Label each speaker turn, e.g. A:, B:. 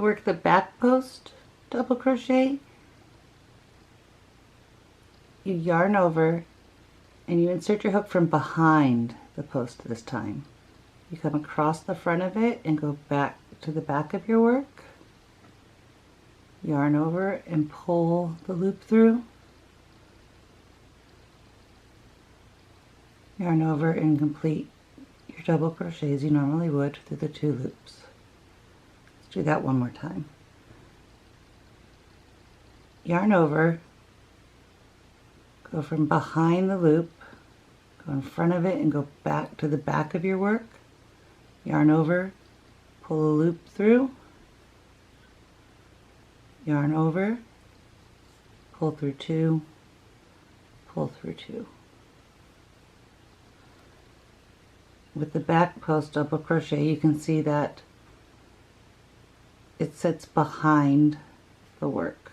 A: work the back post double crochet, you yarn over and you insert your hook from behind the post this time. You come across the front of it and go back to the back of your work, yarn over and pull the loop through, yarn over and complete your double crochet as you normally would through the 2 loops. Let's do that one more time. Yarn over, go from behind the loop, go in front of it and go back to the back of your work, yarn over, pull a loop through, yarn over, pull through 2, pull through 2. With the back post double crochet, you can see that it sits behind the work.